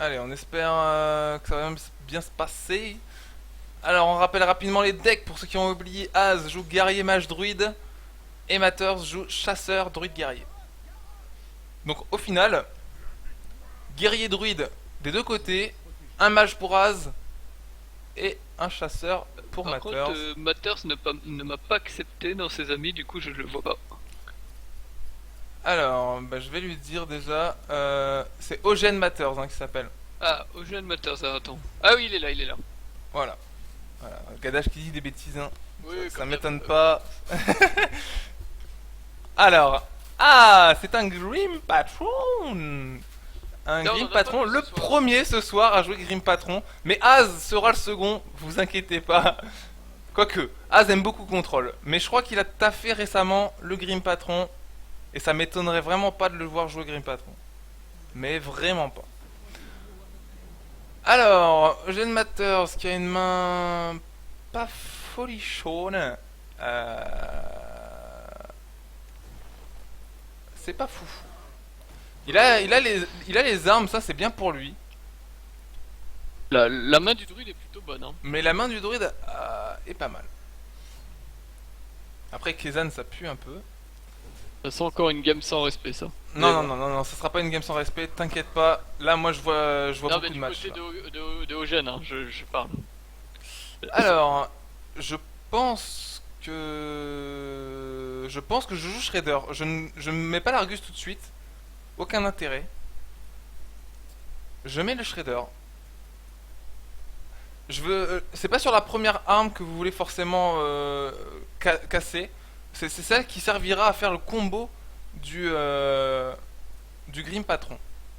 Allez, on espère que ça va même bien se passer. Alors, on rappelle rapidement les decks pour ceux qui ont oublié. Az joue guerrier mage druide et Matters joue chasseur druide guerrier. Donc, au final, guerrier druide des deux côtés, un mage pour Az et un chasseur pour Par contre, Matters. Matters ne m'a pas accepté dans ses amis, du coup je le vois pas. Alors, bah, je vais lui dire déjà. C'est Eugène Matters qui s'appelle. Ah, Eugène Matters, attends. Ah oui, il est là, il est là. Voilà. Voilà. Gadache qui dit des bêtises, hein. Oui, Ça comme d'hab. m'étonne pas. Alors, ah, c'est un Grim Patron. Un Non, on Grim en a pas Patron, vu le ce soir. premier ce soir à jouer Grim Patron. Mais Az sera le second, vous inquiétez pas. Quoique, Az aime beaucoup Control. Mais je crois qu'il a taffé récemment le Grim Patron. Et ça m'étonnerait vraiment pas de le voir jouer Grim Patron. Mais vraiment pas. Alors, Eugene Matters qui a une main pas folichonne. C'est pas fou. Il a les armes, ça c'est bien pour lui. La main du druide est plutôt bonne, hein. Mais la main du druide est pas mal. Après, Kezan ça pue un peu. Ça sent encore une game sans respect, ça. Non, Mais non, bon. non, non, non, ça sera pas une game sans respect, t'inquiète pas. Là, moi je vois Non, beaucoup mais de du matchs. côté Là. de Eugène, hein, je parle. Alors, je pense que. Je pense que je joue Shredder. Je ne mets pas l'Argus tout de suite. Aucun intérêt. Je mets le Shredder. Je veux. C'est pas sur la première arme que vous voulez forcément casser. C'est celle qui servira à faire le combo du Grim Patron.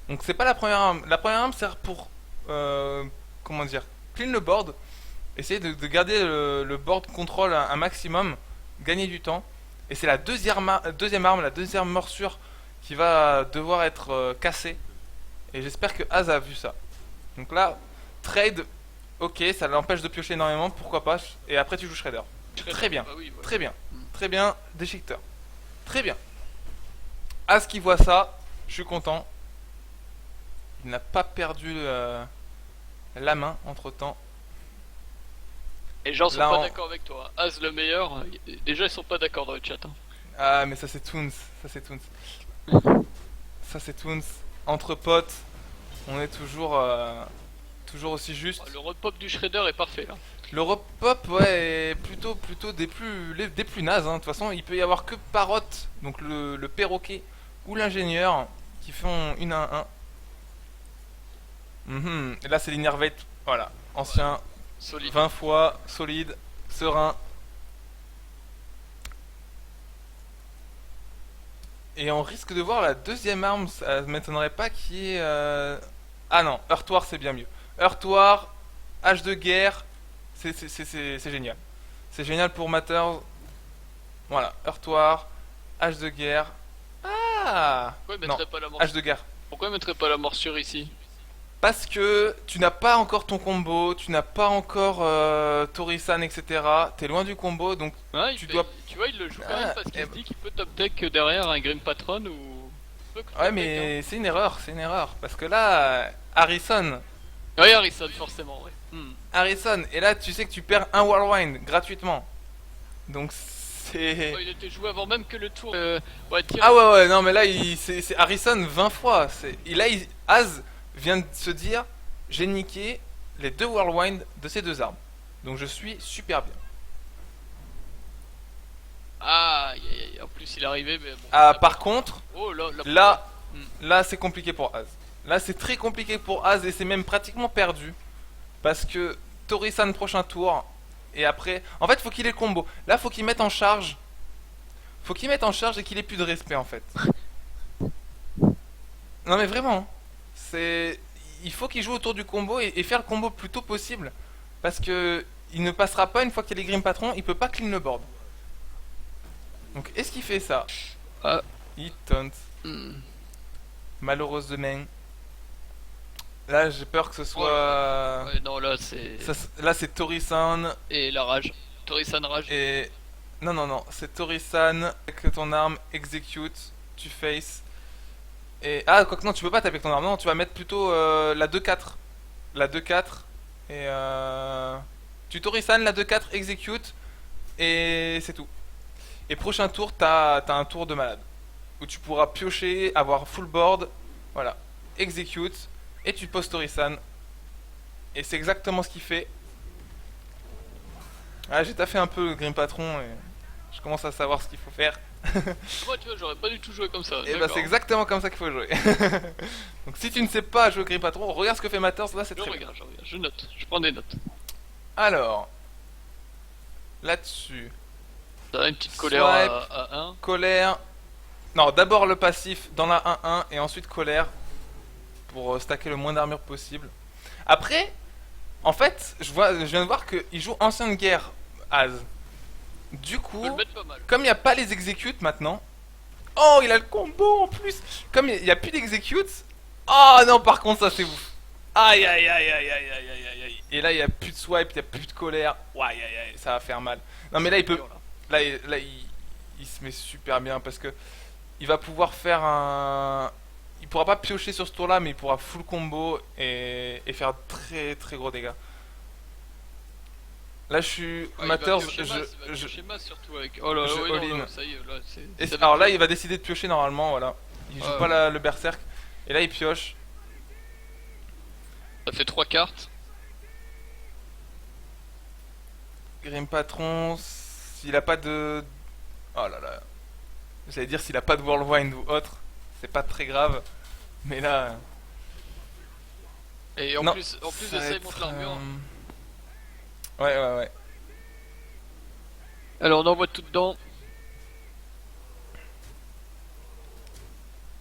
Donc c'est pas la première arme. La première arme sert pour comment dire, clean le board, essayer de garder le board control un maximum, gagner du temps. Et c'est la deuxième arme, la deuxième morsure qui va devoir être cassée. Et j'espère que Az a vu ça. Donc là, trade, ok, ça l'empêche de piocher énormément, pourquoi pas. Et après tu joues Shredder. Shredder, Très bien, bah oui, voilà. très bien, Mm. très bien, déchiqueteur. Très bien. Az qui voit ça, je suis content. Il n'a pas perdu la main entre temps. Et les gens sont Là, pas on- d'accord avec toi. Az le meilleur, déjà ils sont pas d'accord dans le chat, hein. Ah, mais ça c'est Toons. Ça c'est Toons. Ça c'est Toons. Entre potes, on est toujours aussi juste. Le repop du Shredder est parfait, là. Le pop, ouais, est plutôt des plus nazes. Hein. De toute façon, il peut y avoir que Parrot, donc le perroquet, ou l'ingénieur, qui font une à un. Et là, c'est l'Innervate, voilà. Ancien, Solide. 20 fois, solide, serein. Et on risque de voir la deuxième arme, ça m'étonnerait pas qui est. Ah non, Heurtoir c'est bien mieux. Heurtoir, H de guerre, c'est génial. C'est génial pour Matters. Voilà, Heurtoir, H de guerre. Ah Pourquoi il non, mettrait pas la H morsure? de guerre. Pourquoi il mettrait pas la morsure ici? Parce que tu n'as pas encore ton combo, tu n'as pas encore Torisan, etc. T'es loin du combo, donc Hein, tu dois. tu vois, il le joue quand même Ah, parce qu'il eh se dit qu'il peut top deck derrière un Grim Patron ou. Il peut top ouais, deck, hein. mais c'est une erreur, c'est une erreur. Parce que là, Harrison, Oui, Harrison, forcément, ouais. Harrison, et là tu sais que tu perds un Whirlwind gratuitement. Donc c'est. Oh, il était joué avant même que le tour. Ouais, tiens. Ah ouais, ouais, non, mais là c'est Harrison 20 fois. Az vient de se dire j'ai niqué les deux Whirlwind de ces deux armes. Donc je suis super bien. Ah, aïe, aïe, aïe. En plus, il est arrivé, mais bon. Ah, par contre, Oh là, là. là, Hmm. là c'est compliqué pour Az. Là c'est très compliqué pour Az et c'est même pratiquement perdu. Parce que Torisan prochain tour. Et après. En fait, faut qu'il ait le combo. Là, faut qu'il mette en charge. Faut qu'il mette en charge et qu'il ait plus de respect en fait. Non mais vraiment. C'est. Il faut qu'il joue autour du combo et faire le combo le plus tôt possible. Parce que il ne passera pas une fois qu'il y a les Grim Patrons, il peut pas clean le board. Donc est-ce qu'il fait ça? Ah. Il taunt. Hmm. Malheureusement. Là j'ai peur que ce Oh là soit. là. Ouais, non, là, c'est. Là c'est Torisan. Et la rage. Torisan rage. Et. Non, non, non, c'est Torisan que ton arme execute, tu face. Et ah, quoi que non, tu peux pas taper avec ton arme. Non, tu vas mettre plutôt la 2-4. La 2-4. Et tu Torisan, la 2-4, execute. Et c'est tout. Et prochain tour, t'as un tour de malade. Où tu pourras piocher, avoir full board. Voilà. Execute. Et tu poses Torisan. Et c'est exactement ce qu'il fait. Ah, j'ai taffé un peu le Grim Patron et je commence à savoir ce qu'il faut faire. Moi, tu vois, j'aurais pas du tout joué comme ça. Et bah D'accord. c'est exactement comme ça qu'il faut jouer. Donc si tu ne sais pas jouer au Grim Patron, regarde ce que fait Matters, là c'est Je très bien. regarde, je regarde, je note, je prends des notes. Alors, là-dessus, T'as une petite colère Swipe. à 1. colère. Non, d'abord le passif dans la 1-1 et ensuite colère pour stacker le moins d'armure possible. Après, en fait, je viens de voir qu'il joue ancienne guerre, Az. Du Tu coup, peux le mettre pas mal. comme il n'y a pas les executes maintenant. Oh, il a le combo en plus. Comme il n'y a plus d'executes. Oh non, par contre, ça c'est ouf. Aïe aïe aïe aïe aïe aïe aïe aïe aïe. Et là, il n'y a plus de swipe, il n'y a plus de colère. Ouais, aïe aïe aïe, ça va faire mal. Non, mais là, il peut. Dur, là. Là, il se met super bien parce que il va pouvoir faire un. Il pourra pas piocher sur ce tour-là, mais il pourra full combo et faire très très gros dégâts. Là, je suis Ouais, Matters. il va Je, piocher masse surtout avec. Oh là, je oui, non, all-in. non, ça y est, là, c'est. Et ça va alors être là, dur. il va décider de piocher normalement, voilà. Il joue Ouais, pas ouais. le berserk. Et là, il pioche. Ça fait 3 cartes. Grim Patron, s'il a pas de. Oh là là. J'allais dire s'il a pas de Whirlwind ou autre, c'est pas très grave. Mais là. Et Non, en plus ça de va ça, il monte être, l'armure. Ouais, ouais, ouais. Alors, on envoie tout dedans.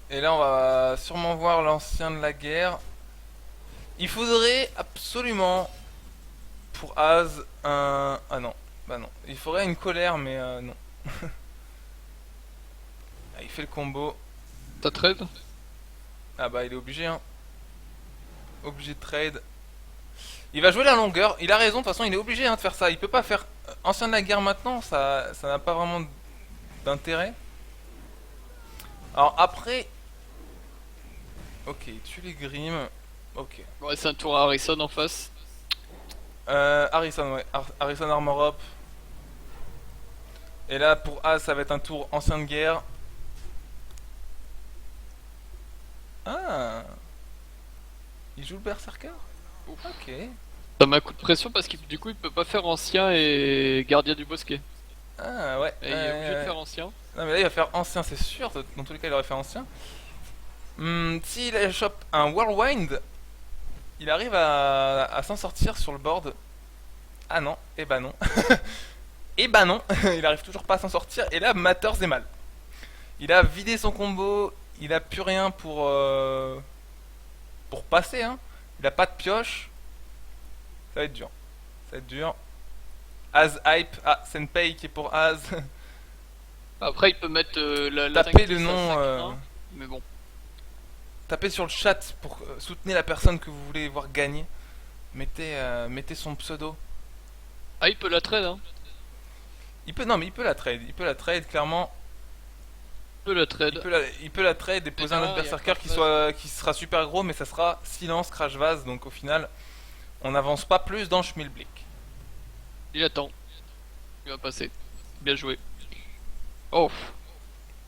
Et là, on va sûrement voir l'ancien de la guerre. Il faudrait absolument pour Az un. Ah non, bah non. Il faudrait une colère, mais non. Ah, il fait le combo. T'as trade. Ah bah, il est obligé, hein. Obligé de trade. Il va jouer la longueur. Il a raison, de toute façon, il est obligé hein, de faire ça. Il peut pas faire ancien de la guerre maintenant, ça n'a pas vraiment d'intérêt. Alors après. Ok, tue les Grimm. Ok. Ouais, c'est un tour à Harrison en face. Harrison, ouais. Harrison Armor Up. Et là, pour A, ça va être un tour ancien de guerre. Ah. Il joue le Berserker. Ouf. Ok. Ça met un coup de pression parce qu'il du coup il peut pas faire ancien et gardien du bosquet. Ah ouais. Et il est obligé de faire ancien. Non mais là il va faire ancien c'est sûr, dans tous les cas il aurait fait ancien. S'il chope un Whirlwind, il arrive à s'en sortir sur le board. Ah non, et bah non. Et bah non, il arrive toujours pas à s'en sortir. Et là Matters est mal. Il a vidé son combo, il a plus rien pour passer. Hein. Il a pas de pioche. Ça va être dur. Ça va être dur. Az Hype, ah Senpei qui est pour Az. Après il peut mettre Tapez le 5-10 à nom. 5-1, mais bon. Tapez sur le chat pour soutenir la personne que vous voulez voir gagner. Mettez son pseudo. Ah il peut la trade hein. Non mais il peut la trade. Il peut la trade clairement. Il peut la trade. Il peut la trade et poser un autre il y a berserker Crash qui sera super gros, mais ça sera silence crash vase. Donc au final, on n'avance pas plus dans Schmilblick. Il attend. Il va passer. Bien joué. Oh.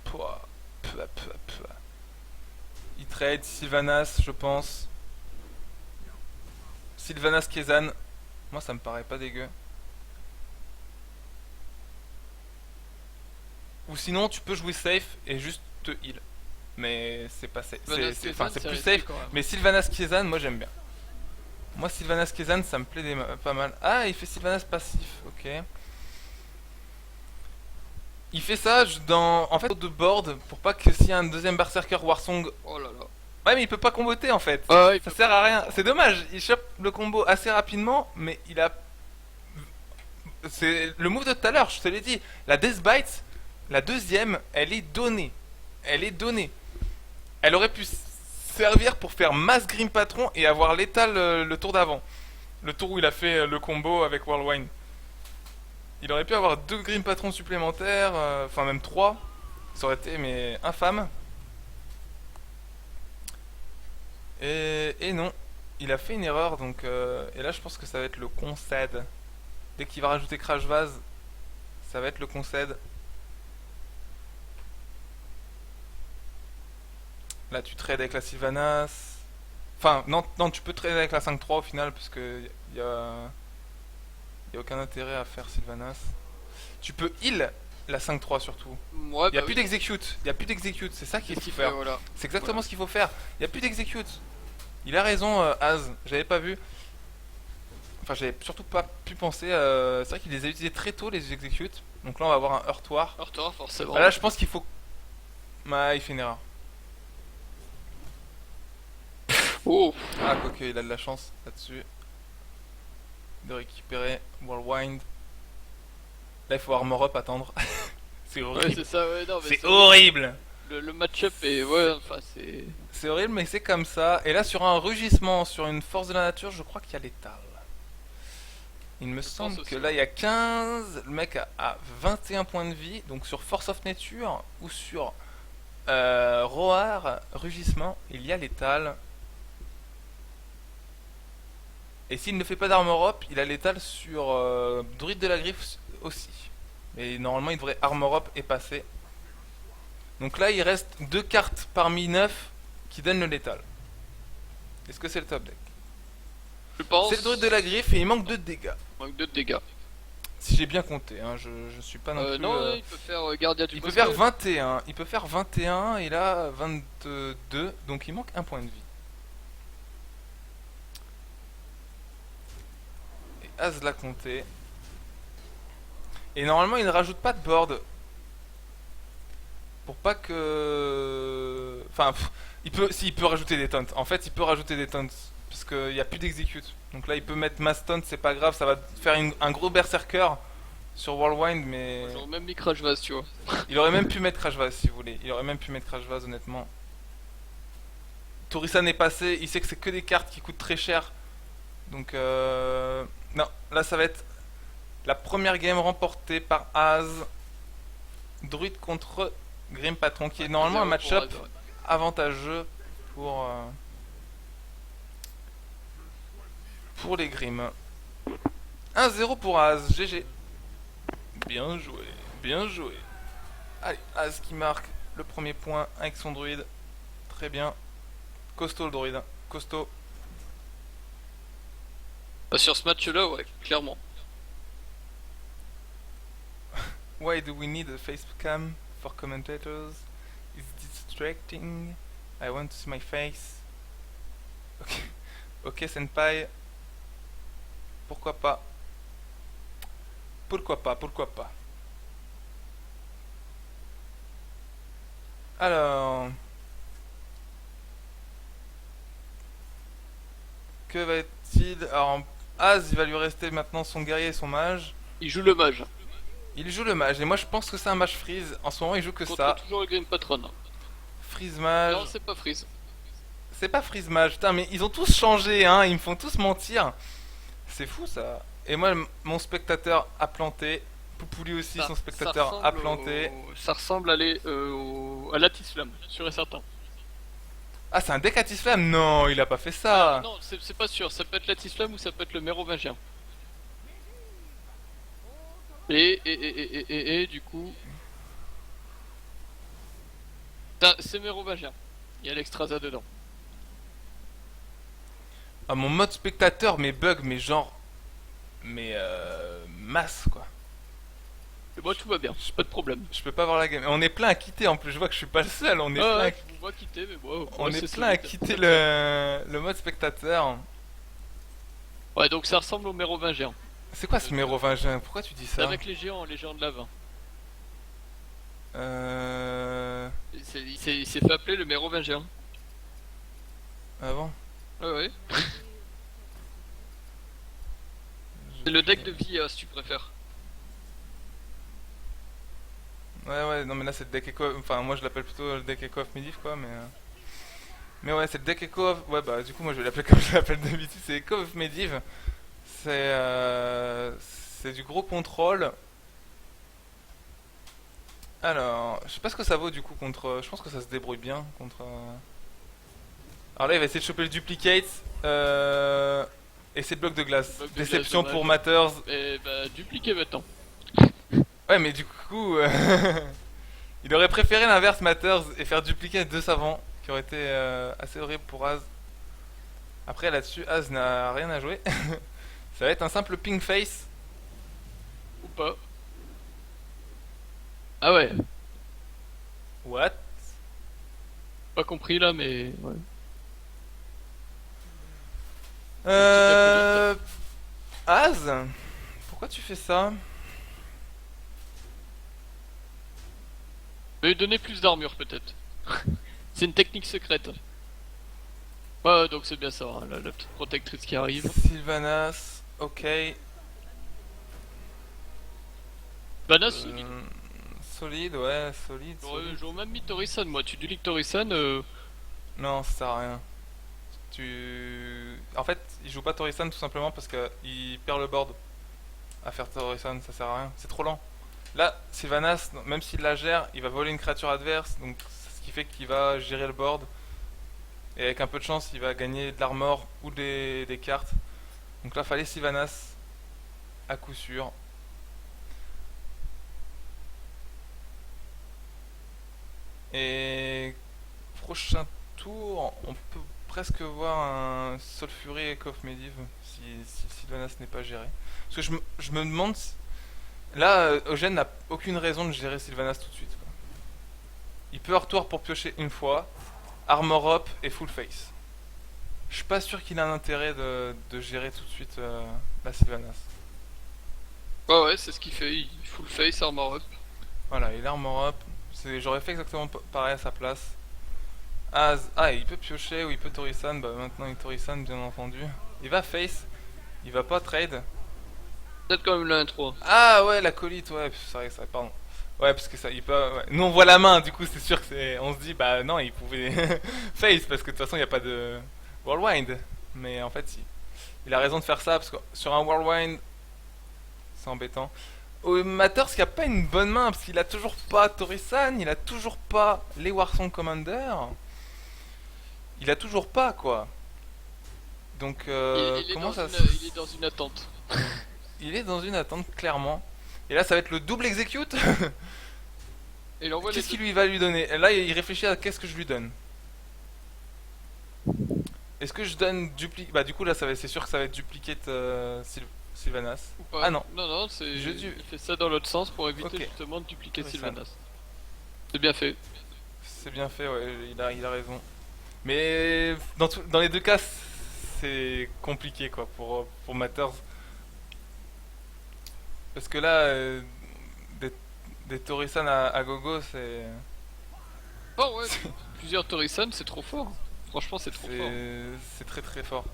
Pouah, pouah, pouah, pouah. Il trade Sylvanas, je pense. Sylvanas Kezan. Moi ça me paraît pas dégueu. Ou sinon tu peux jouer safe et juste te heal. Mais c'est pas safe. Enfin c'est plus risqué, safe. quand même. Mais Sylvanas Kezan, moi j'aime bien. Moi Sylvanas Kezan ça me plaît pas mal. Ah il fait Sylvanas passif, ok. Il fait ça en fait de board pour pas que s'il y a un deuxième berserker Warsong. Oh là là. Ouais mais il peut pas comboter en fait. Ouais, il Ça peut sert à rien. C'est dommage. Il chope le combo assez rapidement, mais il a. C'est le move de tout à l'heure, je te l'ai dit. La Death Bite, la deuxième, elle est donnée. Elle est donnée. Elle aurait pu servir pour faire masse Grim Patron et avoir l'étal le tour d'avant. Le tour où il a fait le combo avec Whirlwind. Il aurait pu avoir 2 Grim Patrons supplémentaires, enfin même 3. Ça aurait été mais infâme. Et non, il a fait une erreur, donc... et là, je pense que ça va être le concède. Dès qu'il va rajouter Crash Vase, ça va être le concède. Là, tu trades avec la Sylvanas. Enfin, non, non, tu peux trade avec la 5-3 au final, parce que y a aucun intérêt à faire Sylvanas. Tu peux heal la 5-3 surtout. Ouais, Il y a bah plus oui. d'execute, il y a plus d'execute, c'est ça C'est qu'il ce faut qu'il fait, faire. voilà. C'est exactement Voilà. ce qu'il faut faire. Il y a plus d'execute. Il a raison, Az. J'avais pas vu. Enfin, j'avais surtout pas pu penser. C'est vrai qu'il les a utilisés très tôt les execute. Donc là, on va avoir un heurtoir. Heurtoir, Ah, forcément. là, je pense qu'il faut. Ah, il fait une erreur. Oh, Ah, quoique, il a de la chance là-dessus de récupérer Whirlwind. Là, il faut armor up attendre. C'est ouais, horrible. c'est ça, ouais, non, mais C'est c'est horrible. horrible. Le match-up est. Ouais, enfin, c'est. C'est horrible, mais c'est comme ça. Et là, sur un rugissement, sur une force de la nature, je crois qu'il y a l'étal. Il me Je pense semble que aussi. là, il y a 15. Le mec a 21 points de vie. Donc sur Force of Nature ou sur Roar, rugissement, il y a l'étal. Et s'il ne fait pas d'armor up, il a l'étal sur Druide de la Griffe aussi. Mais normalement, il devrait armor up et passer. Donc là, il reste 2 cartes parmi 9 qui donnent le létal. Est-ce que c'est le top deck? Je C'est le Druide de pense. la Griffe et il manque 2 de dégâts. Manque de dégâts. Si j'ai bien compté, hein, je suis pas non plus. Non, il peut faire Gardien du Il peut Bosquet. faire 21. Il peut faire 21 et là 22. Donc il manque un point de vie. Et As l'a compté. Et normalement, il ne rajoute pas de board. Pour pas que. Enfin, il peut. Si, il peut rajouter des taunts. En fait, il peut rajouter des taunts. Parce qu'il n'y a plus d'execute. Donc là, il peut mettre mass taunt, c'est pas grave. Ça va faire un gros berserker sur Whirlwind, mais. Genre même Micrage Vase, tu vois. Il aurait même pu mettre Crash Vase si vous voulez. Il aurait même pu mettre Crash Vase, honnêtement. Torisan est passé. Il sait que c'est que des cartes qui coûtent très cher. Donc, non, là, ça va être la première game remportée par Az. Druide contre Grim Patron, qui est normalement un 1-0 pour match-up Azure. avantageux pour les Grim. 1-0 pour Az, GG. Bien joué, bien joué. Allez, Az qui marque le premier point avec son druide. Très bien. Costaud le druide, costaud. Bah, sur ce match-là, ouais, clairement. Why do we need a face cam for commentators? It's distracting. I want to see my face. Ok, ok senpai. Pourquoi pas? Pourquoi pas? Pourquoi pas? Alors, que va-t-il? Alors, Az, il va lui rester maintenant son guerrier et son mage. Il joue le mage. Il joue le mage, et moi je pense que c'est un mage freeze. En ce moment, il joue que Contre ça. toujours le Grim Patron. Freeze mage. Non, c'est pas Freeze. C'est pas freeze mage. Putain, mais ils ont tous changé, hein. Ils me font tous mentir. C'est fou ça. Et moi, mon spectateur a planté. Poupouli aussi, son spectateur a planté. Ça ressemble à Latisflamme, sûr et certain. Ah, c'est un deck à Tisflamme? Non, il a pas fait ça. Non, c'est pas sûr. Ça peut être Latisflamme ou ça peut être le Mérovingien. Et du coup. C'est Mérovingien. Il y a l'Extrasa dedans. Ah, mon mode spectateur, mais bug, mais genre. Mais masse quoi. Et moi, tout va bien, pas de problème. Je peux pas voir la game. On est plein à quitter en plus, je vois que je suis pas le seul. On est plein, Ouais, je vous vois quitter, mais bon, on c'est est plein à solide. quitter le mode spectateur. Ouais, donc ça ressemble au Mérovingien. C'est quoi ce mérovingien? Pourquoi tu dis C'est ça? avec les géants de lave. Euh. Il s'est fait appeler le Mérovingien. Ah bon? Ouais, ouais. C'est le deck de vie, si tu préfères. Ouais, ouais, non, mais là c'est le deck Echo. Enfin, moi je l'appelle plutôt le deck Echo of Medivh, quoi, mais. Mais ouais, c'est le deck Echo of. Ouais, bah du coup, moi je vais l'appeler comme je l'appelle d'habitude, c'est Echo of Medivh. C'est du gros contrôle. Alors, je sais pas ce que ça vaut du coup contre. Je pense que ça se débrouille bien contre. Alors là, il va essayer de choper le duplicate. Et c'est le bloc de glace. Bloc de glace, Déception dommage. pour Matters. Et bah, dupliquer maintenant. Ouais, mais du coup, il aurait préféré l'inverse Matters et faire dupliquer deux savants, qui aurait été assez horrible pour Az. Après, là-dessus, Az n'a rien à jouer. Ça va être un simple ping face. Ou pas. Ah ouais, What? pas compris là, mais ouais. Euh... Az, pourquoi tu fais ça? Lui donner plus d'armure peut-être. C'est une technique secrète. Ouais, donc c'est bien ça, hein, la petite protectrice qui arrive. Sylvanas, ok. Vanas, solide. Solide, ouais, solide, J'aurais solide. j'aurais même mis Torisan, moi. Tu dupliques Torisan, Non, ça sert à rien. En fait, il joue pas Torisan tout simplement parce qu'il perd le board à faire Torisan, ça sert à rien, c'est trop lent. Là, Sylvanas, même s'il la gère, il va voler une créature adverse, donc ce qui fait qu'il va gérer le board. Et avec un peu de chance, il va gagner de l'armor ou des cartes. Donc là, fallait Sylvanas à coup sûr. Et prochain tour, on peut presque voir un Sulfury Echo of Medivh si Sylvanas n'est pas géré. Parce que je me demande. Là, Eugène n'a aucune raison de gérer Sylvanas tout de suite, quoi. Il peut retour pour piocher une fois, Armor Up et Full Face. Je suis pas sûr qu'il a un intérêt de gérer tout de suite la Sylvanas. ouais, ouais, c'est ce qu'il fait. Il full face, armor up. Voilà, il est Armor Up. J'aurais fait exactement pareil à sa place. Ah, il peut piocher ou il peut Torisan. Bah maintenant il Torisan, bien entendu. Il va Face, il va pas trade. Peut-être quand même l'intro. Ah ouais, l'acolyte, ouais, c'est vrai, ça, pardon. Ouais, parce que ça, il peut. Ouais. Nous on voit la main, du coup c'est sûr que c'est. On se dit, bah non, il pouvait face, parce que de toute façon il n'y a pas de Whirlwind. Mais en fait, il a raison de faire ça, parce que sur un Whirlwind, c'est embêtant. Au Matters, qui a pas une bonne main, parce qu'il a toujours pas Torisan, il a toujours pas les Warsong Commander. Il a toujours pas, quoi. Donc, comment ça Il est dans une attente. Il est dans une attente, clairement. Et là, ça va être le double execute. Et il envoie les Qu'est-ce deux. qu'il lui va lui donner? Là, il réfléchit à qu'est-ce que je lui donne. Est-ce que je donne duplicate? Bah, du coup, là, c'est sûr que ça va être duplicate Sylvanas. Ou pas. Ah non, Non, non, c'est. je dû. Il fait ça dans l'autre sens pour éviter Ok, justement de dupliquer Torisan. Sylvanas. C'est bien fait. C'est bien fait, ouais, il a raison. Mais dans les deux cas, c'est compliqué, quoi, pour Matters. Parce que là, des, des Torisan à gogo, Oh ouais, plusieurs Torisan, c'est trop fort. Franchement, c'est trop fort. c'est très très fort.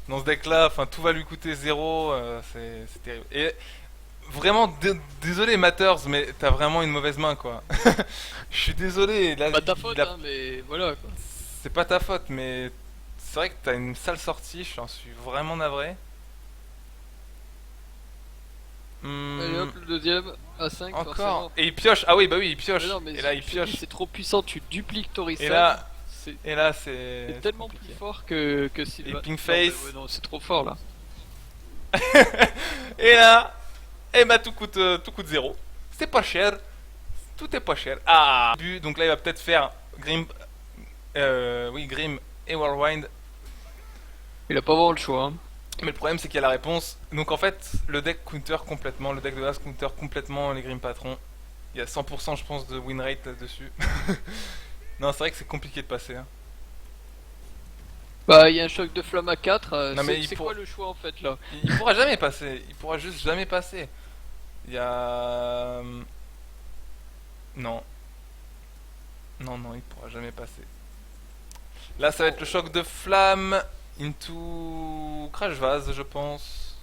Dans ce deck là, enfin tout va lui coûter zéro, c'est terrible. Et vraiment désolé Matters, mais t'as vraiment une mauvaise main quoi. Je suis désolé, là Pas ta faute, hein, mais voilà quoi. c'est pas ta faute, mais c'est vrai que t'as une sale sortie, j'en suis vraiment navré. Allez hop, Hmm, le deuxième, A5, encore. forcément. Et il pioche, ah oui bah oui il Mais pioche. non, mais Et là il je te dis, pioche. c'est trop puissant, tu dupliques Et Torisan. là, C'est et là c'est c'est tellement plus compliqué. fort que Et Sylvanas. ping Non, mais face. ouais, non, c'est trop fort là. Et là, eh bah tout coûte zéro. C'est pas cher. Tout est pas cher. Ah, donc là il va peut-être faire Grim, oui Grim et Whirlwind. Il a pas vraiment le choix. Hein. Mais le problème c'est qu'il y a la réponse. Donc en fait le deck counter complètement, le deck de base counter complètement les Grim Patrons. Il y a 100% je pense de win rate là-dessus. Non c'est vrai que c'est compliqué de passer. Hein. Bah, il y a un choc de flamme à 4. Non mais C'est quoi le choix en fait là? il pourra jamais passer. Il pourra juste jamais passer. Il y a non non il pourra jamais passer. Là, ça va être le choc de flamme into Crash Vase, je pense.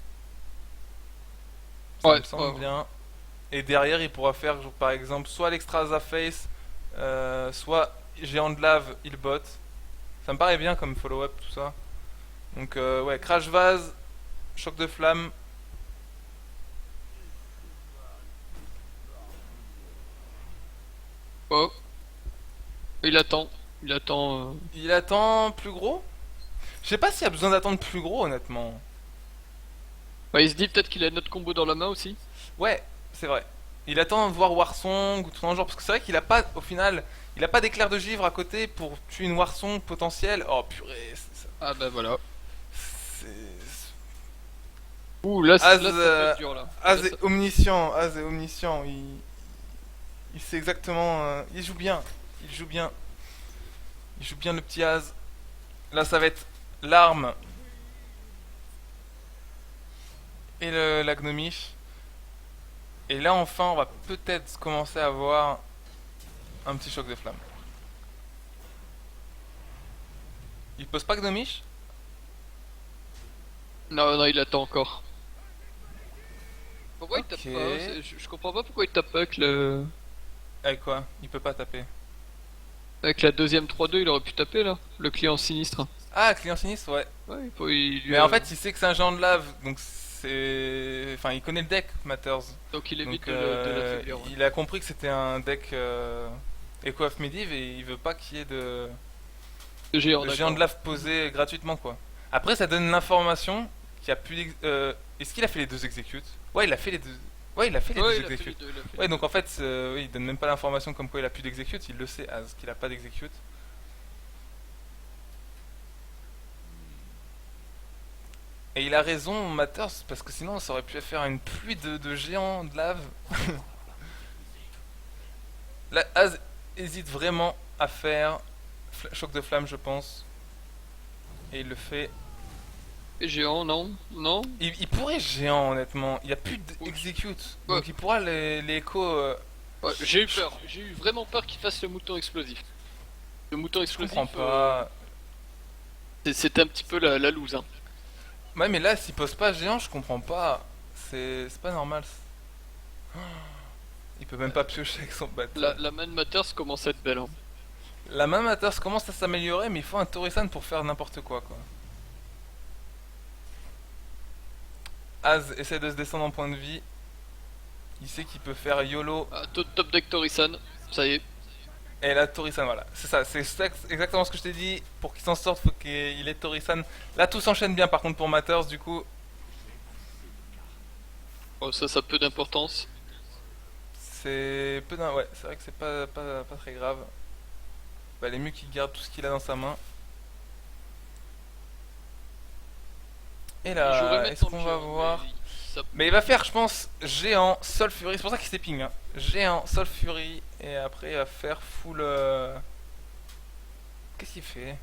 Ça Ouais, me semble ouais. bien. Et derrière, il pourra faire, par exemple, soit l'Extra Face, soit Géant de Lave, il bot. Ça me paraît bien comme follow-up, tout ça. Donc, ouais, Crash Vase, choc de flamme. Oh, il attend. Il attend. Il attend plus gros. Je sais pas s'il y a besoin d'attendre plus gros, honnêtement. Bah, il se dit peut-être qu'il a notre combo dans la main aussi. Ouais, c'est vrai. Il attend de voir Warsong ou tout dans le genre, parce que c'est vrai qu'il a pas, au final, il a pas d'éclair de givre à côté pour tuer une Warsong potentielle. Oh purée, Ah bah voilà. c'est- Ouh, là, Az, là ça peut être dur là. Az Là, est omniscient, Az est omniscient. Il sait exactement, il joue bien, il joue bien, il joue bien le petit Az. Là, ça va être l'arme et la gnomiche. Et là, enfin, on va peut-être commencer à avoir un petit choc de flamme. Il pose pas gnomiche? Non, non, il attend encore. Pourquoi il tape Ok. pas? Je comprends pas pourquoi il tape pas avec le. Avec quoi? Il peut pas taper. Avec la deuxième 3-2, il aurait pu taper là. Le client sinistre. Ah, client sinistre, ouais. Ouais, il lui Mais en fait, il sait que c'est un géant de lave, donc c'est. Enfin, il connaît le deck, Matters. donc il évite Donc, de l'affaiblir. Ouais. il a compris que c'était un deck Echo of Medivh et il veut pas qu'il y ait Le géant, de géant de d'accord. lave posé gratuitement, quoi. Après, ça donne l'information qu'il y a plus est-ce qu'il a fait les deux executes? Ouais, il a fait les deux. Ouais, il a fait les Ouais, deux il a fait les executes. deux. Il a fait Ouais, les donc deux. en fait, oui, il donne même pas l'information comme quoi il a plus d'execute, il le sait, qu'il a pas d'execute. Et il a raison, Matters, parce que sinon ça aurait pu faire une pluie de géants de lave. Là, Az hésite vraiment à faire choc de flamme, je pense. Et il le fait. Et géant, non? Non? Il pourrait géant, honnêtement. Il n'y a plus Ouais. d'execute. Ouais, Donc il pourra les échos. ouais, j'ai eu peur. J'ai eu vraiment peur qu'il fasse le mouton explosif. Le mouton Je comprends explosif, pas. c'était un petit peu la loose. Hein. Ouais, mais là, s'il pose pas géant, je comprends pas. C'est pas normal. Il peut même pas piocher avec son bateau. La Man Matters commence à être belle. Hein. La main Matters commence à s'améliorer, mais il faut un Torisan pour faire n'importe quoi, quoi. Az essaie de se descendre en point de vie. Il sait qu'il peut faire YOLO. Ah, top deck Torisan, ça y est. Et là, Torisan, voilà. C'est ça, c'est exactement ce que je t'ai dit. Pour qu'il s'en sorte, faut qu'il ait Torisan. Là, tout s'enchaîne bien par contre pour Matters, du coup. Oh, ça a peu d'importance. C'est peu d'un. Ouais, c'est vrai que c'est pas très grave. Bah, il est mieux qu'il garde tout ce qu'il a dans sa main. Et Il jouerait là, est-ce maintenant le qu'on va géant, voir. ça- Mais il va faire, je pense, géant, Sol Fury. C'est pour ça qu'il s'est ping. Hein. Géant, Sol Fury. Et après, il va faire full. Qu'est-ce qu'il fait?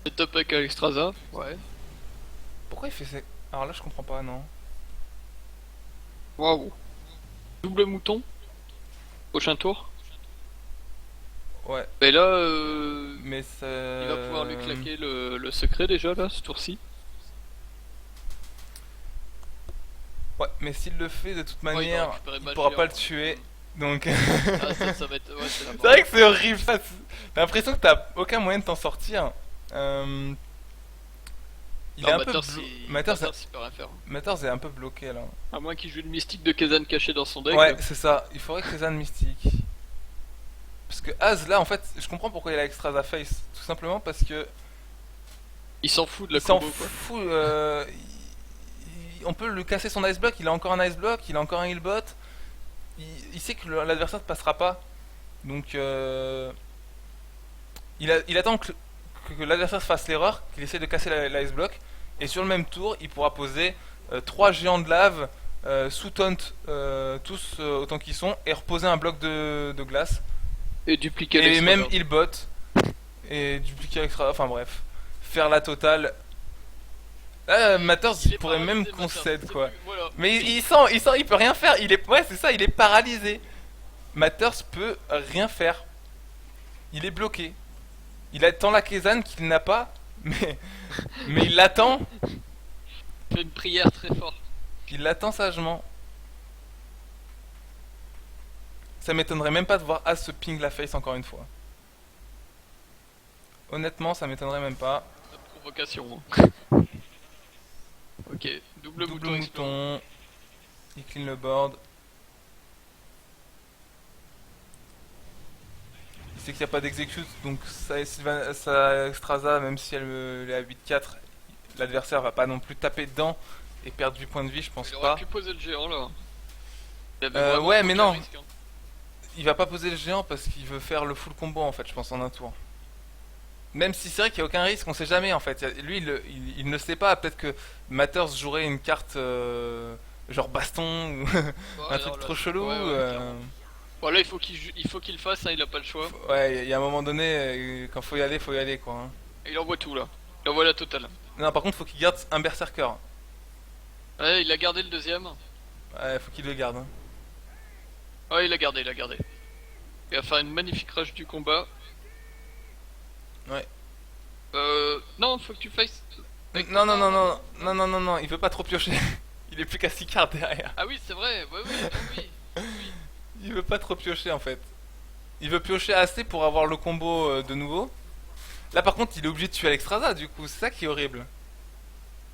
c'est top avec Alexstrasza. Ouais. Pourquoi il fait ça? Alors là, je comprends pas, non. Waouh. Double mouton, prochain tour. Ouais, Et là, mais ça. il va pouvoir lui claquer le secret déjà là, ce tour-ci. Ouais, mais s'il le fait de toute Ouais, il va manière, récupérer il Magia, pourra pas le ouais. tuer. Donc. Ah, ça va être. Ouais, c'est la C'est mort. vrai que c'est horrible. Ça. T'as l'impression que t'as aucun moyen de t'en sortir. Euh, Il est Non, un peu. Matters, il peut rien faire. Matters est un peu bloqué là. À moins qu'il joue le mystique de Kazan caché dans son deck. Ouais, c'est ça. Il faudrait que c'est un mystique. Parce que Az là, en fait, je comprends pourquoi il a Extra Face. Tout simplement parce que Il s'en fout de la il s'en combo quoi. fout. On peut lui casser son ice block. Il a encore un ice block. Il a encore un healbot. Il sait que l'adversaire ne passera pas. Donc il attend que l'adversaire fasse l'erreur, qu'il essaie de casser l'ice block. Et sur le même tour, il pourra poser 3 géants de lave sous taunt, tous autant qu'ils sont, et reposer un bloc de glace. Et dupliquer Et l'extra même burn. healbot. Et dupliquer extra. Enfin bref. Faire la totale. Là, Matters, Il il est pourrait même paralysé, Matters, concède c'est quoi. plus- Voilà. Mais il peut rien faire. Ouais, c'est ça, il est paralysé. Matters peut rien faire. Il est bloqué. Il attend la Kezan qu'il n'a pas, mais il l'attend. Il fait une prière très forte. Il l'attend sagement. Ça m'étonnerait même pas de voir As se ping la face encore une fois. Honnêtement, ça m'étonnerait même pas. La provocation. Hein. Ok, double Double mouton. Explore. mouton. Il clean le board. c'est qu'il n'y a pas d'execute, donc ça Extraza, même si elle est à 8-4, l'adversaire va pas non plus taper dedans et perdre du point de vie, je pense Il aurait pas. pu poser le géant là. Il avait vraiment Ouais, mais aucun non, risque, hein. il va pas poser le géant parce qu'il veut faire le full combo en fait, je pense, en un tour. Même si c'est vrai qu'il n'y a aucun risque, on sait jamais en fait. Lui, il ne sait pas, peut-être que Matters jouerait une carte genre baston ou un Ouais, non, truc là, trop chelou. ouais, ouais, clairement. Voilà, il faut qu'il le fasse, hein, il a pas le choix. Ouais, il y a un moment donné, quand faut y aller quoi, hein. Et il envoie tout là. Il envoie la totale. Non, par contre, faut qu'il garde un berserker. Ouais, il a gardé le deuxième. Ouais, faut qu'il le garde, hein. Ouais, il a gardé, il a gardé. Il va faire une magnifique rage du combat. Ouais. Non, faut que tu fasses. Non, non, non, non, non, non, non, non, il veut pas trop piocher. Il est plus qu'à 6 cartes derrière. Ah oui, c'est vrai, ouais, oui, ah oui. Il veut pas trop piocher en fait. Il veut piocher assez pour avoir le combo de nouveau. Là par contre, il est obligé de tuer Alexstrasza du coup, c'est ça qui est horrible.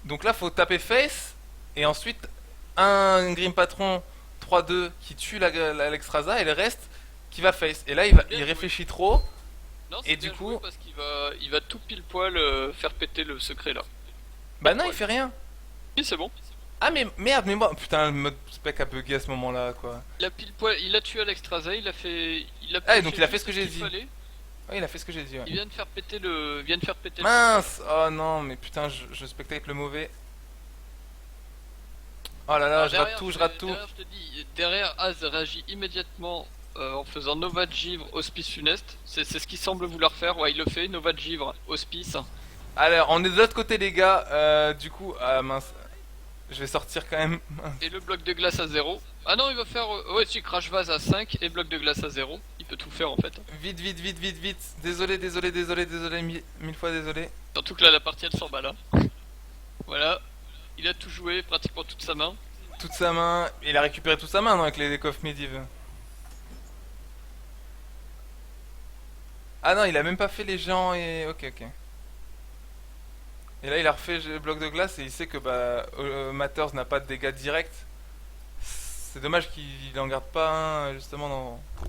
Donc là, faut taper face et ensuite un Grim Patron 3-2 qui tue l'Alexstrasza et le reste qui va face. Et là, il réfléchit trop. Non, Et c'est du bien coup- joué parce il va tout pile poil faire péter le secret là. Bah non, il fait rien. Oui, c'est bon. Ah mais merde, mais moi, putain, le mode spec a bugué à ce moment-là quoi. Il a pile poil, il a tué Alexstrasza, il a Ah, donc pioché il a fait tout ce que j'ai qu'il dit. fallait. Ouais, il a fait ce que j'ai dit. Ouais. Il vient de faire péter le, vient de faire péter le Mince! Oh non, mais putain, je spectate le mauvais. Oh là là, Alors je rate tout, je rate tout. derrière, je te dis, derrière, Az réagit immédiatement en faisant Nova de Givre, Hospice Funeste. C'est ce qu'il semble vouloir faire. Ouais, il le fait, Nova de Givre, Hospice. Alors, on est de l'autre côté, les gars. Du coup, ah mince. Je vais sortir quand même. Et le bloc de glace à 0. Ah non, il va faire. Ouais, si, Crash Vase à 5 et bloc de glace à 0. Il peut tout faire en fait. Vite, vite, vite, vite, vite. Désolé, désolé, désolé, désolé, mille fois désolé. Surtout que là, la partie elle s'en bat là. Voilà. Il a tout joué, pratiquement toute sa main. Toute sa main. Il a récupéré toute sa main, non, avec les coffres Medivh. Ah non, il a même pas fait les géants et. Ok, ok. Et là, il a refait le bloc de glace et il sait que bah, Matters n'a pas de dégâts directs. C'est dommage qu'il en garde pas un, justement, dans. Tu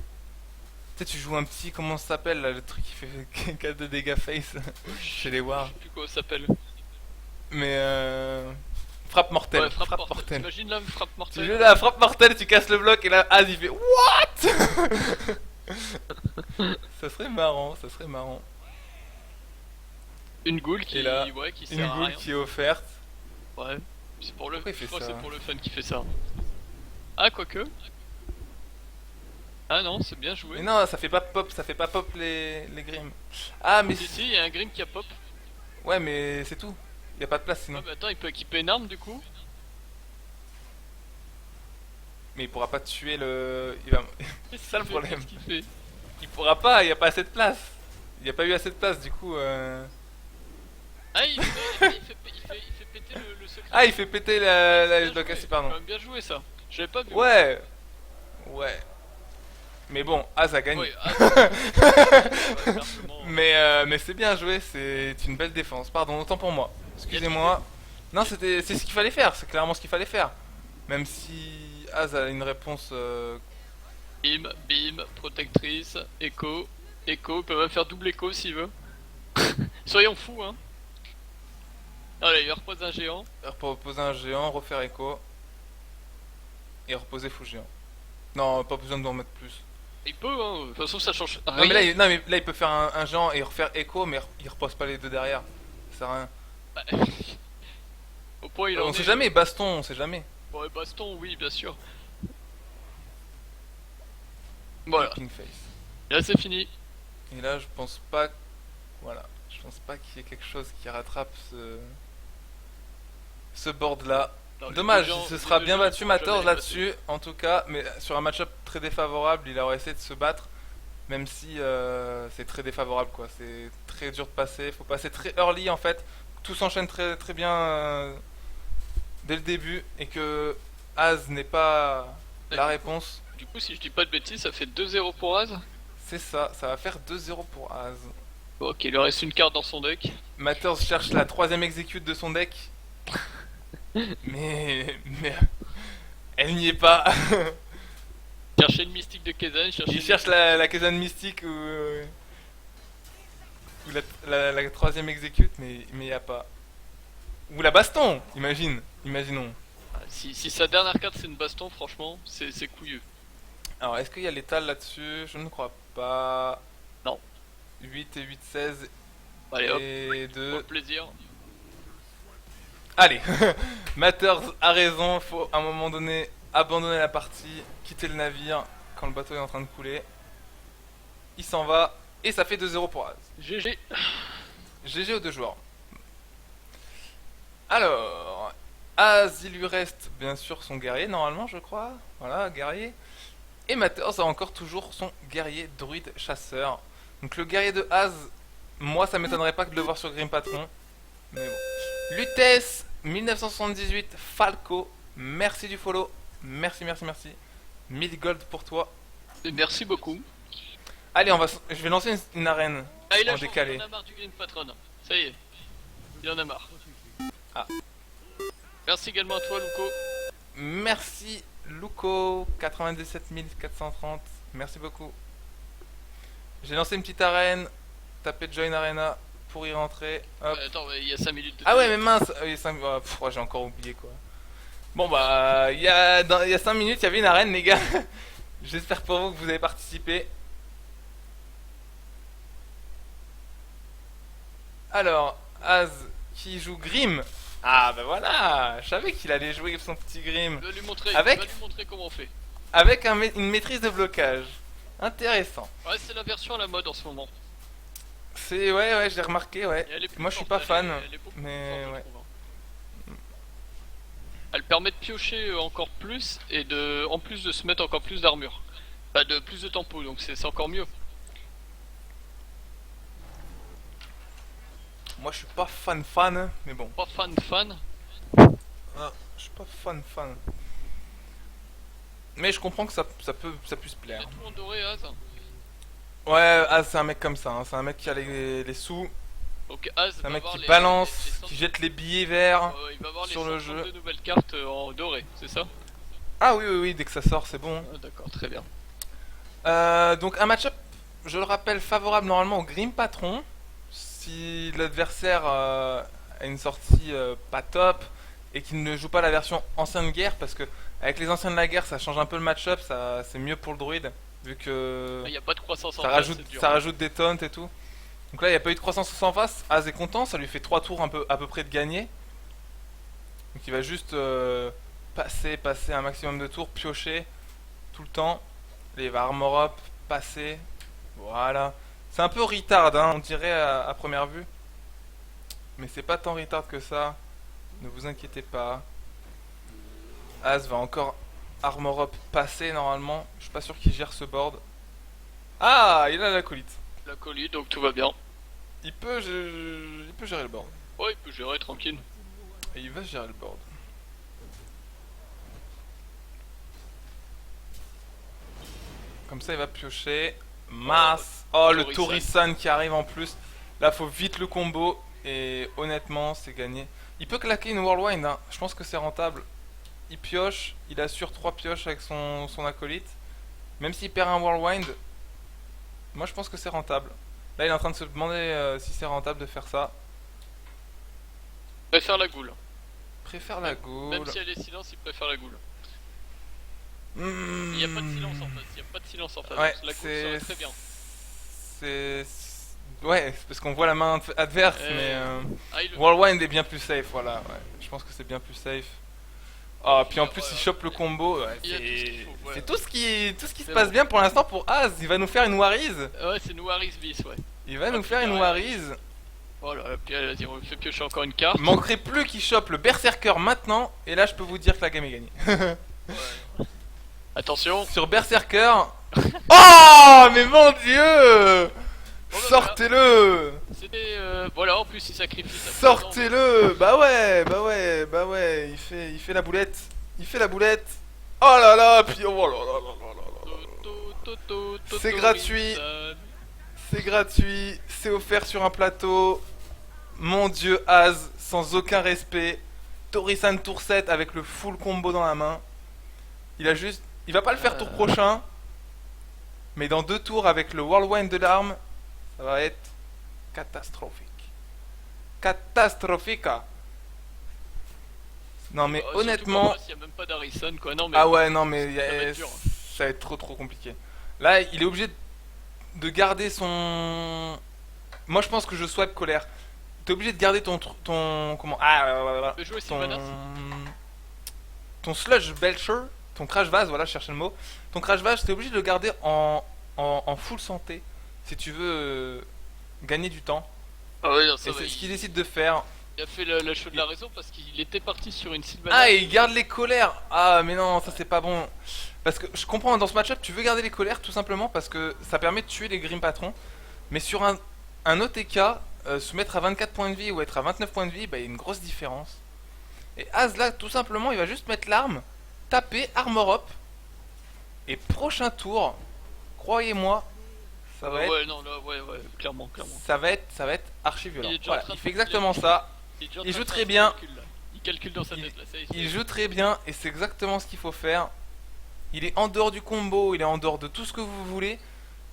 sais, tu joues un petit. Comment ça s'appelle là, le truc qui fait 4 de dégâts face chez les Je War. sais plus comment ça s'appelle. Mais frappe mortelle. Ouais, frappe mortelle. mortelle. T'imagines là, frappe Tu mortelle. joues la frappe mortelle, tu casses le bloc et là, Az il fait What? Ça serait marrant, ça serait marrant. Une goule Et là, ouais, qui Une sert à goule rien. qui est offerte. Ouais. C'est pour le. Pourquoi il fait Je crois que ça c'est pour le fun qui fait ça. Ah, quoique. Ah non, c'est bien joué. Mais non, ça fait pas pop, ça fait pas pop les grims. Ah, mais. Si, si, il y a un Grim qui a pop. Ouais, mais c'est tout. Y a pas de place Ah, sinon. bah attends, il peut équiper une arme du coup. Mais il pourra pas tuer le. Il va... Qu'est-ce ça, le qu'il fait, problème. qu'est-ce qu'il fait? Il pourra pas, y a pas assez de place. Y a pas eu assez de place du coup. Ah, il fait péter le secret. Ah, il fait péter la Bien doc, joué, ah, si, pardon. quand même bien joué ça. J'avais pas vu. Ouais. Ouais. Mais bon, Az a gagné. Ouais, ah, ouais, largement. Mais c'est bien joué, c'est une belle défense. Pardon, autant pour moi. Excusez-moi. Non, c'est ce qu'il fallait faire, c'est clairement ce qu'il fallait faire. Même si Az a une réponse. Bim, bim, protectrice, écho, écho, il peut même faire double écho s'il veut. Soyons fous, hein. Allez, il repose un géant. Reposer un géant, refaire écho. Et reposer fou géant. Non, pas besoin d'en mettre plus. Il peut, hein. De toute façon, ça change Non mais, rien. non, mais là, il peut faire un géant et refaire écho, mais il repose pas les deux derrière. Ça sert à rien. Au point, il en On est. sait jamais, baston, on sait jamais. Bon, et baston, oui, bien sûr. Voilà. King face. Là, c'est fini. Et là, je pense pas. Voilà. Je pense pas qu'il y ait quelque chose qui rattrape ce board là. Non, les Dommage, deux gens- ce les sera deux bien gens battu pourront Matters jamais les là-dessus, en tout cas, mais sur un match-up très défavorable, il aurait essayé de se battre, même si c'est très défavorable quoi. C'est très dur de passer, faut passer très early en fait. Tout s'enchaîne très très bien dès le début et que Az n'est pas la réponse. Du coup, si je dis pas de bêtises, ça fait 2-0 pour Az. C'est ça, ça va faire 2-0 pour Az. Bon, ok, il lui reste une carte dans son deck. Matters cherche la troisième execute de son deck. mais elle n'y est pas. Chercher une mystique de Kezen, chercher Il cherche la Kazan mystique ou la troisième exécute, mais y a pas. Ou la baston, imaginons. Si sa dernière carte c'est une baston, franchement, c'est couilleux. Alors, est-ce qu'il y a l'étal là-dessus? Je ne crois pas. Non. 8 et 8, 16 Allez hop, et pour 2. le plaisir. Allez, Matters a raison, faut à un moment donné abandonner la partie, quitter le navire quand le bateau est en train de couler. Il s'en va et ça fait 2-0 pour Az. GG. GG aux deux joueurs. Alors, Az, il lui reste bien sûr son guerrier normalement, je crois. Voilà, guerrier. Et Matters a encore toujours son guerrier druide chasseur. Donc le guerrier de Az, moi ça m'étonnerait pas de le voir sur Grim Patron. Mais bon. Lutèce 1978 Falco, merci du follow. Merci. 1000 gold pour toi. Et merci beaucoup. Allez, je vais lancer une arène Ah, il a en changé, décalé. il en a marre du Green Patron. Ça y est. Il en a marre. Ah. Merci également à toi, Luco. Merci Luco 97 430. Merci beaucoup. J'ai lancé une petite arène. Tapez Join Arena pour y rentrer. Hop. Attends, il y a 5 minutes de Ah ouais, mais mince, ouais, j'ai encore oublié quoi. Bon bah, il y a 5 minutes, il y avait une arène les gars. J'espère pour vous que vous avez participé. Alors, Az qui joue Grim. Ah bah voilà, je savais qu'il allait jouer son petit Grim. Il va lui montrer, Avec- il va lui montrer comment on fait. Avec une maîtrise de blocage. Intéressant. Ouais, c'est la version à la mode en ce moment. Ouais, j'ai remarqué, ouais. Et elle est plus Moi je suis forte, pas elle fan, elle est beaucoup mais plus forte, je ouais. trouve, hein. Elle permet de piocher encore plus et en plus de se mettre encore plus d'armure. Bah de plus de tempo, donc c'est encore mieux. Moi je suis pas fan, mais bon. Pas fan. Ah, je suis pas fan. Mais je comprends que ça puisse Il y a plaire. tout en doré, Az. Ouais, Az c'est un mec comme ça, hein. C'est un mec qui a les sous, Donc Az c'est un va mec avoir qui les balance, cent- qui jette les billets verts. il va avoir sur les le 132 jeu. nouvelles cartes en doré, c'est ça? Ah oui, dès que ça sort c'est bon. Ah, d'accord, très bien. Donc un match-up, je le rappelle, favorable normalement au Grim Patron. Si l'adversaire a une sortie pas top et qu'il ne joue pas la version ancienne guerre, parce que avec les anciens de la guerre ça change un peu le match-up, c'est mieux pour le druide, vu que Il n'y a pas de croissance en ça face, rajoute, c'est dur. ça rajoute des taunts et tout. Donc là il n'y a pas eu de croissance en face, Az est content, ça lui fait 3 tours à peu près de gagner. Donc il va juste passer un maximum de tours, piocher tout le temps. Là, il va armor up, passer. Voilà. C'est un peu retard, hein, on dirait à première vue. Mais c'est pas tant retard que ça. Ne vous inquiétez pas. Az va encore armor up, passer normalement. Je suis pas sûr qu'il gère ce board. Ah, il a l'acolyte. La colis, donc tout va bien. Il peut gérer le board. Ouais, il peut gérer tranquille. Et il va gérer le board. Comme ça, il va piocher. Masse. Oh, le Torisan. Torisan qui arrive en plus. Là, faut vite le combo. Et honnêtement, c'est gagné. Il peut claquer une Whirlwind. Hein. Je pense que c'est rentable. Il pioche. Il assure 3 pioches avec son acolyte. Même s'il perd un Whirlwind, moi je pense que c'est rentable. Là, il est en train de se demander si c'est rentable de faire ça. Il préfère la goule. Préfère la Même goule. si elle est silence, il préfère la goule. Hmm. Il n'y a pas de silence en face, il n'y a pas de silence en face. Ouais, La goule serait très bien. C'est. Ouais, c'est parce qu'on voit la main adverse, mais. Ah, il le Whirlwind est bien plus safe, voilà. Ouais. Je pense que c'est bien plus safe. Ah, puis en plus, il chope le combo. Ouais, Il y a tout ce qu'il faut, ouais. c'est tout ce qui se C'est passe bon. bien pour l'instant pour Az. Il va nous faire une Wariz. Ouais, c'est Noiris bis, ouais. Il va nous puis faire une derrière, Wariz. Voilà, puis vas-y, on fait piocher encore une carte. Manquerait plus qu'il chope le Berserker maintenant. Et là, je peux vous dire que la game est gagnée. Ouais. Attention. Sur Berserker. Oh, mais mon dieu! Bon, bah, Sortez-le! C'était. Voilà, en plus, il sacrifie sa Sortez-le! Bah ouais, il fait la boulette. Il fait la boulette. Oh là là, puis oh là là là là là là. C'est gratuit. C'est gratuit, c'est offert sur un plateau. Mon dieu, Az, sans aucun respect. Torisan tour 7 avec le full combo dans la main. Il va pas le faire tour prochain. Mais dans 2 tours avec le Whirlwind de l'arme, ça va être catastrophique. Catastrophique. Non mais Surtout honnêtement... qu'en face, y a même pas d'Harrison quoi. Non mais Ah ouais, non mais va être dur. ça va être trop compliqué. Là, il est obligé de garder son... Moi je pense que je swipe colère. T'es obligé de garder ton comment... Tu peux jouer ton... Sylvanas. ton sludge belcher, ton crash vase, voilà, je cherchais le mot. Ton crash vase, t'es obligé de le garder en full santé si tu veux gagner du temps. Ah ouais, non, ça Et va. c'est ce qu'il décide de faire. Il a fait la show de la raison parce qu'il était parti sur une Sylvanas. Ah, et il garde les colères. Ah, mais non, ça c'est pas bon. Parce que je comprends, dans ce match-up, tu veux garder les colères tout simplement parce que ça permet de tuer les Grim Patrons. Mais sur un OTK, se mettre à 24 points de vie ou être à 29 points de vie, bah, il y a une grosse différence. Et Az là, tout simplement, il va juste mettre l'arme, taper, armor up. Et prochain tour, croyez-moi, ça va être, Ouais, non, là, ouais, clairement. ça va être archi violent. Il est déjà Voilà, en train il de fait faire exactement ça. déjà en Il train joue de très faire bien. ses calculs, là. Il calcule dans sa tête là. Ça y est, Il joue très bien et c'est exactement ce qu'il faut faire. Il est en dehors du combo, il est en dehors de tout ce que vous voulez.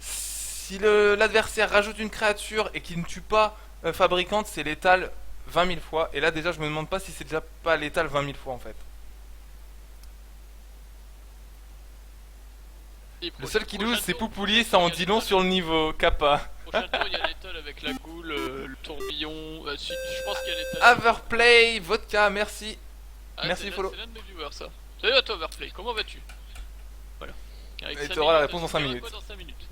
Si l'adversaire rajoute une créature et qu'il ne tue pas fabricante, c'est létal 20 000 fois. Et là déjà je me demande pas si c'est déjà pas létal 20 000 fois en fait. Et Le seul qui prochain lose c'est tour, Poupouli, ça en il y a dit long l'étal. sur le niveau Kappa. Prochain tour, il y a l'étal avec la goule, le tourbillon. Je pense qu'il y a l'étal. Overplay, vodka, merci. Ah, merci, c'est follow. C'est l'un de mes viewers ça. Salut à toi Overplay, comment vas-tu? Voilà. Avec Et 5 t'auras la minutes, réponse dans tu 5 verras minutes. quoi dans 5 minutes.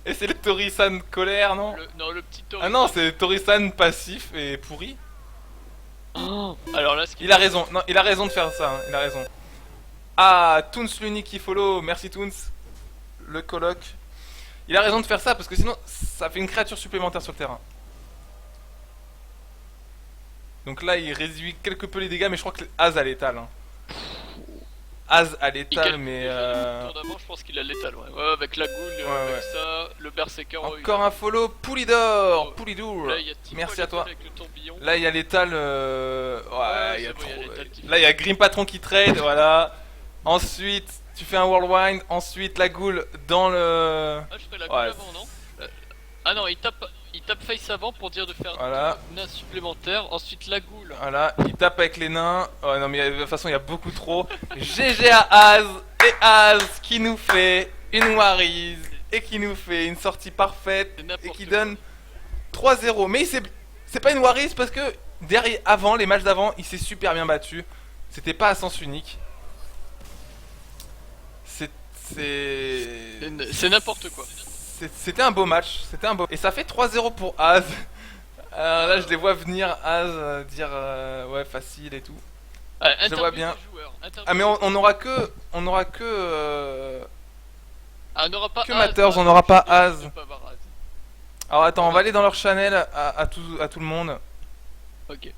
Et c'est le Torisan colère, non? Non, le petit Tori. Ah non, c'est Torisan passif et pourri. Oh, alors là, ce qui Il a raison, non, il a raison de faire ça, hein, il a raison. Ah, Toons l'unique qui follow, merci Toons, le coloc. Il a raison de faire ça parce que sinon ça fait une créature supplémentaire sur le terrain. Donc là il réduit quelque peu les dégâts, mais je crois que Az a l'étal. Hein. Az a il l'étal, calcule mais déjà le tour d'avant, je pense qu'il a l'étal, ouais. Ouais, avec la goule, Ouais, avec ouais. ça, le berserker. Ouais, encore un follow, Poulidor, Poulidour. Là, il y a Timo Merci à l'étal toi. avec le tourbillon. Là il y a l'étal, Ouais, il y a c'est bon, il y a trop. l'étal qui fait. Là il y a Grim Patron qui trade, voilà. Ensuite tu fais un Whirlwind, ensuite la goule dans le... Ah, je ferais la goule Ouais. avant, non? Ah non, il tape face avant pour dire de faire Voilà. deux nains supplémentaires. Ensuite, la goule. Voilà, il tape avec les nains. Oh non, mais de toute façon, il y a beaucoup trop. GG à Az. Et Az qui nous fait une Warise. Et qui nous fait une sortie parfaite. C'est Et n'importe qui quoi. donne 3-0. Mais c'est pas une Warise parce que derrière, avant, les matchs d'avant, il s'est super bien battu. C'était pas à sens unique. C'est n'importe quoi. C'était un beau match. C'était un beau. Et ça fait 3-0 pour Az. Alors là, je les vois venir, Az, dire ouais, facile et tout. Ah, Je vois bien. Interview Ah mais des joueurs. on aura que Ah, on n'aura pas que Az, Matters, hein, on n'aura pas je Az. peux pas avoir Az. Alors attends, on va aller dans leur channel à tout le monde. Ok.